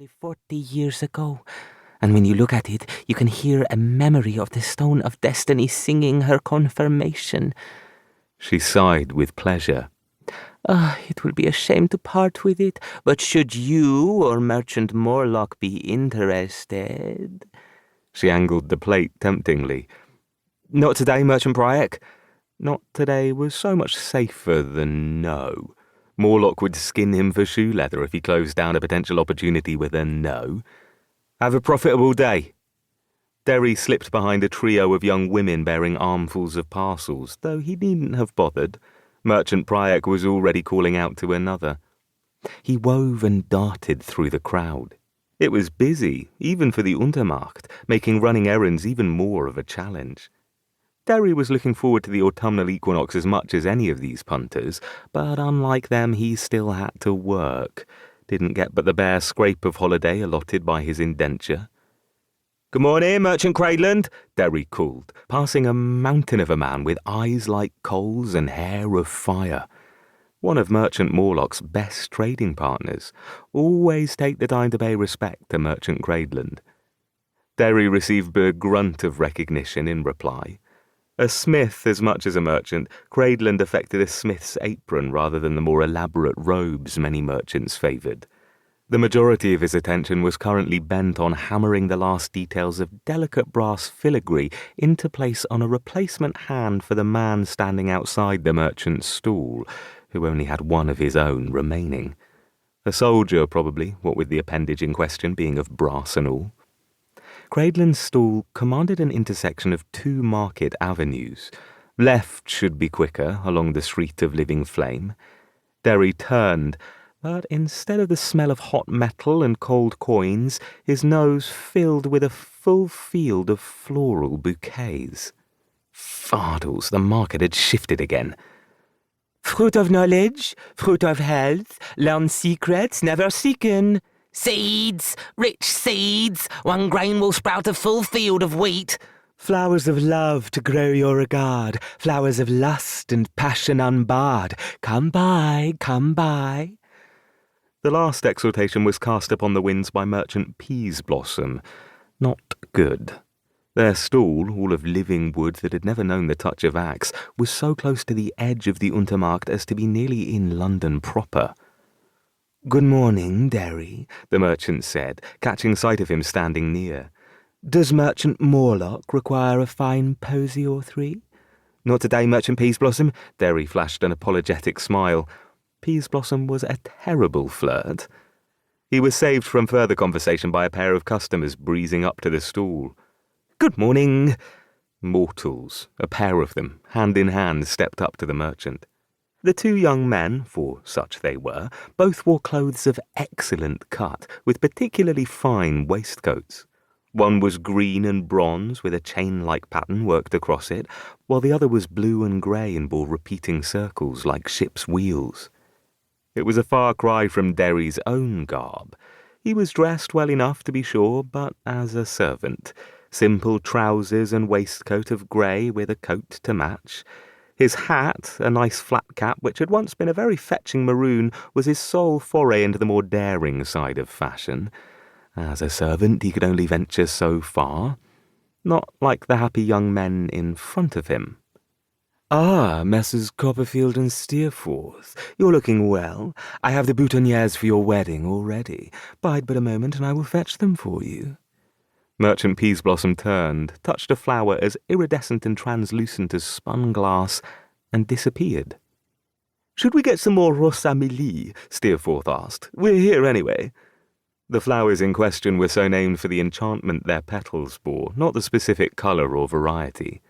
nearly 40 years ago. And when you look at it, you can hear a memory of the Stone of Destiny singing her confirmation. She sighed with pleasure. It will be a shame to part with it, but should you or Merchant Morlock be interested? She angled the plate temptingly. Not today, Merchant Bryack. Not today was so much safer than no. Morlock would skin him for shoe leather if he closed down a potential opportunity with a no. Have a profitable day. Deri slipped behind a trio of young women bearing armfuls of parcels, though he needn't have bothered. Merchant Bryack was already calling out to another. He wove and darted through the crowd. It was busy, even for the Untermarkt, making running errands even more of a challenge. Deri was looking forward to the autumnal equinox as much as any of these punters, but unlike them he still had to work. Didn't get but the bare scrape of holiday allotted by his indenture. "Good morning, Merchant Craidland," Deri called, passing a mountain of a man with eyes like coals and hair of fire. One of Merchant Morlock's best trading partners. Always take the time to pay respect to Merchant Craidland. Deri received a grunt of recognition in reply. A smith as much as a merchant, Craidland affected a smith's apron rather than the more elaborate robes many merchants favoured. The majority of his attention was currently bent on hammering the last details of delicate brass filigree into place on a replacement hand for the man standing outside the merchant's stall, who only had one of his own remaining. A soldier, probably, what with the appendage in question being of brass and all. Craidland's stall commanded an intersection of two market avenues. Left should be quicker, along the street of living flame. Deri turned, but instead of the smell of hot metal and cold coins, his nose filled with a full field of floral bouquets. Fardels, the market had shifted again. Fruit of knowledge, fruit of health, learn secrets never seeken. Seeds, rich seeds, one grain will sprout a full field of wheat. Flowers of love to grow your regard, flowers of lust and passion unbarred. Come buy, come buy. The last exhortation was cast upon the winds by Merchant Peaseblossom. Not good. Their stall, all of living wood that had never known the touch of axe, was so close to the edge of the Untermarkt as to be nearly in London proper. "Good morning, Deri," the merchant said, catching sight of him standing near. "Does Merchant Morlock require a fine posy or three?" "Not today, Merchant Peaseblossom." Deri flashed an apologetic smile. Peaseblossom was a terrible flirt. He was saved from further conversation by a pair of customers breezing up to the stall. "Good morning." Mortals, a pair of them, hand in hand, stepped up to the merchant. The two young men, for such they were, both wore clothes of excellent cut, with particularly fine waistcoats. One was green and bronze, with a chain-like pattern worked across it, while the other was blue and grey and bore repeating circles like ship's wheels. It was a far cry from Deri's own garb. He was dressed well enough, to be sure, but as a servant. Simple trousers and waistcoat of grey with a coat to match. His hat, a nice flat cap which had once been a very fetching maroon, was his sole foray into the more daring side of fashion. As a servant he could only venture so far. Not like the happy young men in front of him. "Ah, Messrs. Copperfield and Steerforth, you're looking well. I have the boutonnieres for your wedding already. Bide but a moment and I will fetch them for you." Merchant Peaseblossom turned, touched a flower as iridescent and translucent as spun glass, and disappeared. "Should we get some more Rosamili?" Steerforth asked. "We're here anyway." The flowers in question were so named for the enchantment their petals bore, not the specific colour or variety.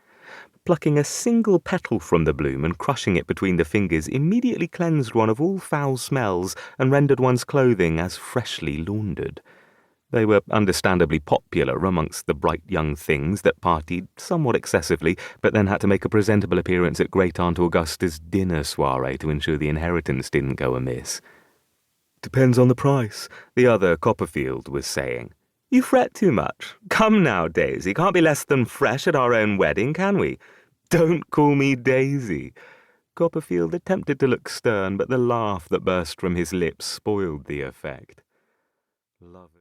Plucking a single petal from the bloom and crushing it between the fingers immediately cleansed one of all foul smells and rendered one's clothing as freshly laundered. They were understandably popular amongst the bright young things that partied somewhat excessively, but then had to make a presentable appearance at Great Aunt Augusta's dinner soiree to ensure the inheritance didn't go amiss. "Depends on the price," the other, Copperfield, was saying. "You fret too much. Come now, Daisy, can't be less than fresh at our own wedding, can we?" "Don't call me Daisy." Copperfield attempted to look stern, but the laugh that burst from his lips spoiled the effect. Love it.